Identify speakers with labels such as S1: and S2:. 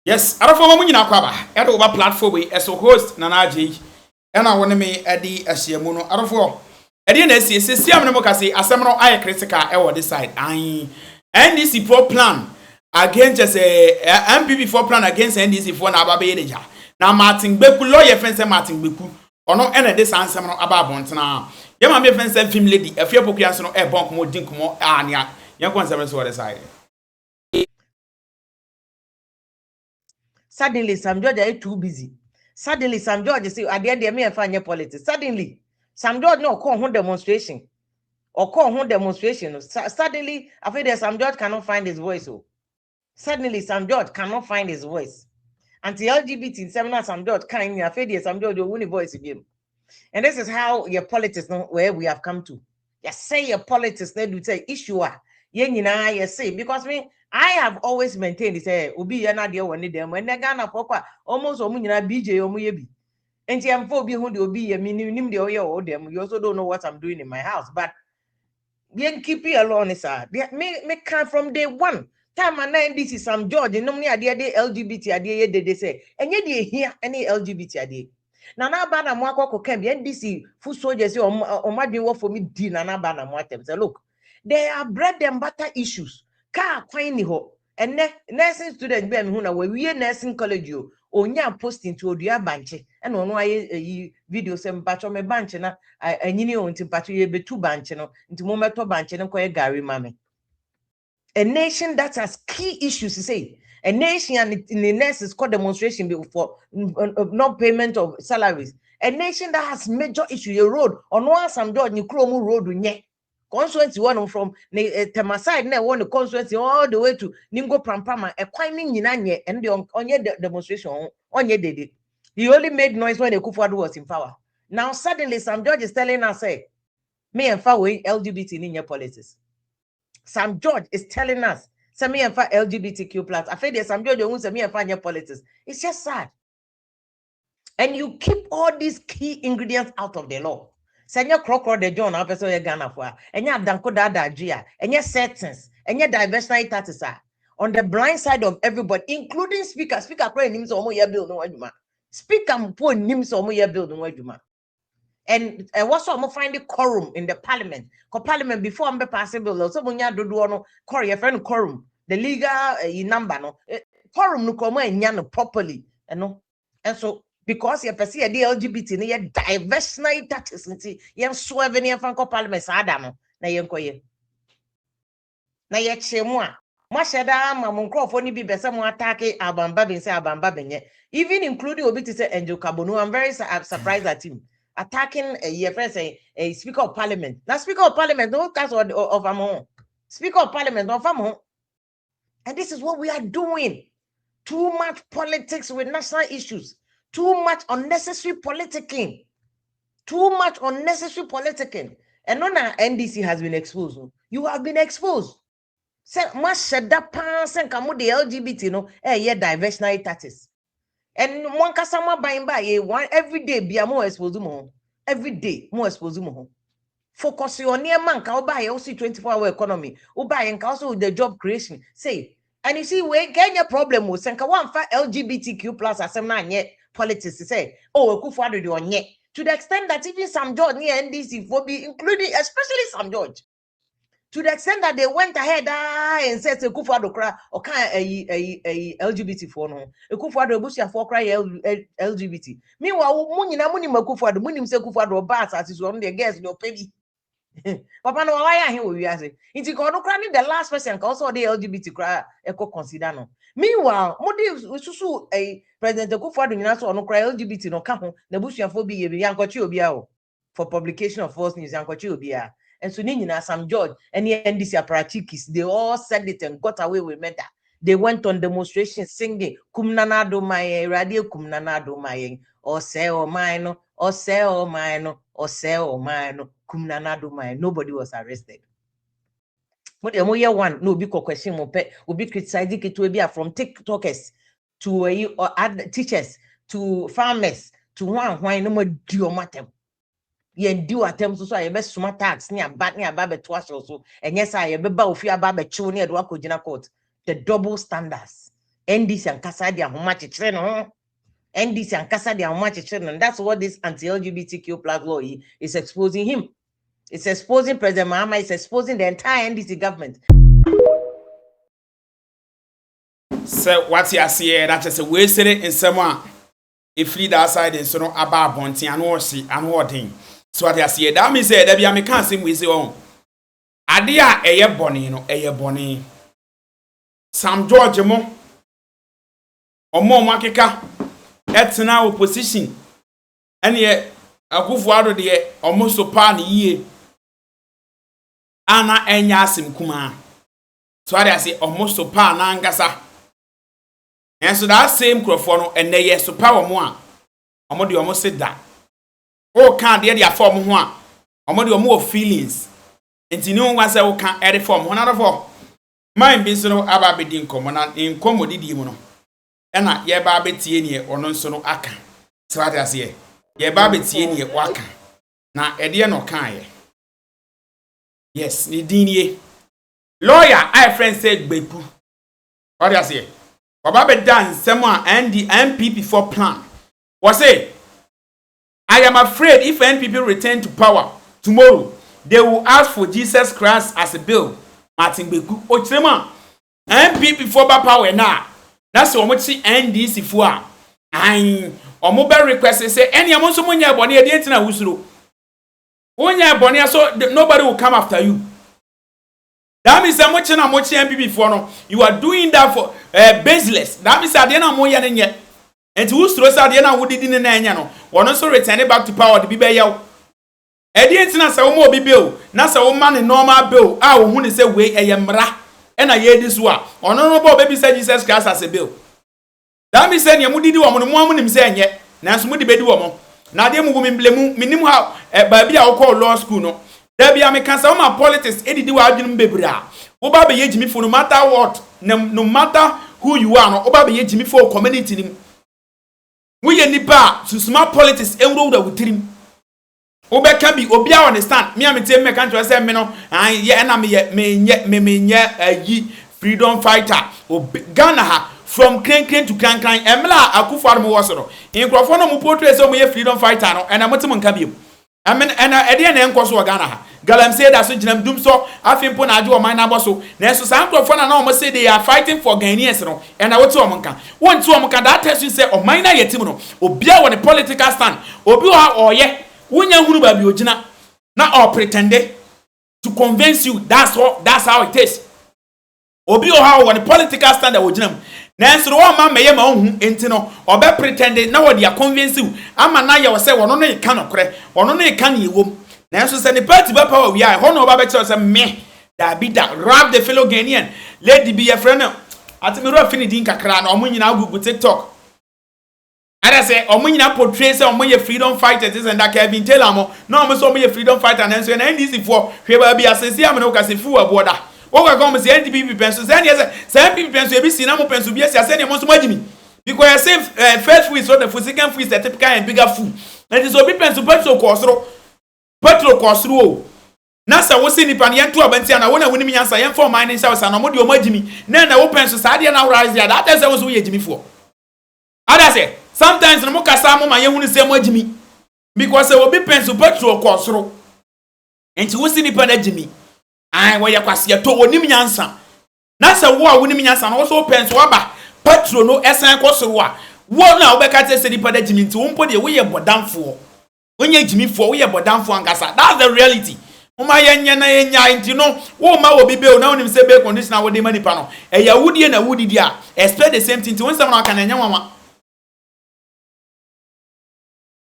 S1: Yes, arafo mamu nyina kwaba. Edo ba platform we as host Nana J. Ena woni me edi ahyiamu no arafo. Edi na esi am no mokase asem no aye critical e wo this side. Ai NDC for plan against MPP for plan against NDC for na ababe yedeja. Na Martin Beku lawyer friend say Martin Beku. Ono ena this ansem no aba abontena. Ye ma me friend say film lady afia pokua so no e bonk mo dinkomo ania. Yan kon say so this side.
S2: Suddenly, Sam George are too busy. Suddenly, Sam George say, "I did me and find politics." Suddenly, Sam George no call home demonstration or call home demonstration. Suddenly, I feel that Sam George cannot find his voice. Oh, suddenly, Sam George cannot find his voice. Anti-LGBT seminar, Sam George can't. I feel that Sam George will win a voice again. And this is how your politics, where we have come to. You say your politics, then you say issue. You say because I have always maintained this. Obi yana dia woni dem when Ghana pokwa almost omunyina BJ omuyebi. And I'm for be who obi ye minim de oye them. You also don't know what I'm doing in my house. But yen keep it alone, sir. Me come from day one. Time and nine this is Sam George. No me idea de LGBT idea they say. And yet they hear any LGBT idea. Nana bana mwako ko kembi NDC full soldiers o madwin wo for me di nana bana mwatem say look they are bread and butter issues ka kwan ni ho enne nursing student be me hu na we nursing college o onya posting to odua banche ena ono aye video se mpacho me banche na anyini o nti mpacho ye betu banche no nti mo meto banche no koye gari mame. A nation that has key issues to say. A nation and the nurses called demonstration for non payment of salaries. A nation that has major issues. A road on one some door you Kromu road nye. Constituency one from Temaside ne one constituency all the way to Ningo Prampama. A quiming yinanye and the on your demonstration on your day. He only made noise when the Kufuadu was in power. Now suddenly some judge is telling us say me and far away LGBT in your policies. Sam George is telling us, "Send me and for LGBTQ plus." I feel there's Sam George who send me and find your politics. It's just sad. And you keep all these key ingredients out of the law. Send your crocodile the John officer your Ghana for, and your danko dada Gia, and your sentence, and your diversionary taxes on the blind side of everybody, including speaker. Speaker praying him so your bill no wajuma. Speaker poor him so your bill no wajuma. And what's I'm find the quorum in the parliament. Parliament before I'm passing bill. So when you do no your friend quorum, the legal number no quorum no come and properly, and so because you perceive the LGBT near diversionary taxes, you swerve in your parliament. Sadamo na yenkoye na ye chemwa. Mashada mamunkro for ni be some attack abamba bin say abamba benye, even including obi to say Angel Kabono. I'm very surprised at him. Attacking your friend say a speaker of parliament. Now speaker of parliament, no cast of among. Speaker of parliament of among. And this is what we are doing. Too much politics with national issues. Too much unnecessary politicking. Too much unnecessary politicking. And now NDC has been exposed. You have been exposed. Say much shada pass and come with the LGBT, yeah, diversionary taxes. And one customer buying by one every day be a more exposed more. Every day more exposed more. Focus on near man can buy also 24-hour economy. Or buy and also the job creation. Say, and you see, we get your problem with Senka one for LGBTQ plus as some yet politics say, oh, a kufu do on yet. To the extent that even Sam George near NDC will be including, especially Sam George. To the extent that they went ahead and said Kufuado cry or kind a LGBT for no. A Kufuado Busia for cry LGBT. Meanwhile, Muni Makufuado, Munim se Kufuado bats as is one of the guests, no baby. Papa no why are we are saying? It's the last person also the LGBT cry echo consider no. Meanwhile, Modi Susu a President Kufuado Naso no cry LGBT no come, the Busia for be Yankochi Obiao for publication of false news Yankochi Obia. And so Nina Sam George and the NDC apparatchikis, they all said it and got away with murder. They went on demonstration singing Kumnana do my radio Kumnana do my or say or mine or say or mine or say or mine Kumnana do my. Nobody was arrested. But the more one no be question will be criticizing it will be from TikTokers to other teachers to farmers to one no more diomatem. Yen do attempts so I best smart tax near bat near Babet was also, and yes, I be bow fear Babet chew near Wakojina court. The double standards. NDC and Kasadia how much it's NDC and Kasadia how much it's and that's what this anti-LGBTQ plus law is exposing him. It's exposing President Mahama, it's exposing the entire NDC government.
S1: So what you see that is a way say in someone if lead outside in so no about bonti and worsi and wording. So what you see that means that be am kan sim we say on. Ade a eye boni no eye boni. Sam George mo omo makeka etena opposition ene Akufo-Addo de omo so pa ne yie ana enya asim kuma. So what you see omo so pa na ngasa. And so that same crofo and they yes so power more. Omo de omo say that. O can dey their form ho a. Omo de omo feelings. Enti no one say o can edit form ho na for. Mind bi so no aba be di nkomo na nkomo didi mu no. E na ye ba be tie ne ono nso no aka. So what as ye. Ye ba be tie ne waka. Na ede no kan ye. Yes, ni dinie. Lawyer, I friend said Bepu. What as ye. Baba done someone and the NPP for plan. Was say, I am afraid if NPP return to power tomorrow, they will ask for Jesus Christ as a bill. Martin Beku, Ochema, NPP for power now. That's what much NDC for. I or mobile request say any amount of money abonne the internet wusuru. When you abonne so nobody will come after you. That means how much NPP for no. You are doing that for baseless. That means that na mo ya nye. Enti who throw say na wo didi na enya no. One also return back to power the be yaw. E dey ntina say wo mo obi bill. Na say wo man normal bill. Ah wo hu ni say we eyemra. E na ye this wa. Ono no bo baby say Jesus Christ as a bill. That means say mo didi wo mo mo nim say enye. Na so mo di bedi wo mo. Na dey mo mi mblemu minim ha ba bia wo call law school no. There be a cancer my politics, edidi wa adwum bebra. Oba be yejimi for no matter what, no matter who you are, no oba be yejimi for community nim. We ye nipa to smart politics enro da wutirim. Oba can be obi a understand. Me am tell me kan to say me no, ye na me ye freedom fighter. Ghana ha from crane to cran emla Akufo-Addo mo wosoro. Nkrofo no mo portray say mo ye freedom fighter no, and amotim nka biem. I mean, and I didn't encourage Ghana. Galam said that so Jim Doom so I think Pona do my number so. Next, some of almost say they are fighting for Ghanaians, and I want to Amonka. One to Amonka that tells you say, oh, minor yetimono, or be on a political stand, or be or ye, when you will be original, not all pretended to convince you that's how it is. Or be how on a political stand that would jam. Nanso one man may ma ohun enti no obe pretending na what they are convince you ama na ya say wono no e ka nokre wono no e ka ne ewom nanso say the party ba power we are ho no oba be tell say me da bi da rap the fellow Ghanaian lady be your friend ati me ro fini din kakra na omo nyina gugu TikTok ada say omo nyina portray say omo ye freedom fighters this and that Kevin Taylor mo na omo so omo ye freedom fighter nanso na NDC for hwe ba bi asesi am na o ka se fu aboda. Oga come say NPP penso say NPP penso e bi si na mo penso bi say na mo so magimi because I say first food so the second food is the typical and bigger food and is obi penso petrol kosro na say wo si nipa ne ento abanti na wona woni nyansa yen for mining say na mo de o magimi na wo penso sa de na rise there that say wo so ye jimi for ada say sometimes no mo kasa mo ma ye hunu say magimi because obi penso petrol kosro enti wo si nipa na jimi ai wo yakwase to onim nyansa na se wo a wonim nyansa na wo so penso waba patro no esan kwosoro a wo na wo beka te se dipa da jimi nti wo mpo de wo ye bodamfo wonye jimifo wo ye bodamfo angasa that's the reality uma yenye na yenya nti no wo ma wo bibe o na wonim se be conditioner wo de manipa no e ya wudie na wudidi a expect the same thing nti won se na aka na nya nwanwa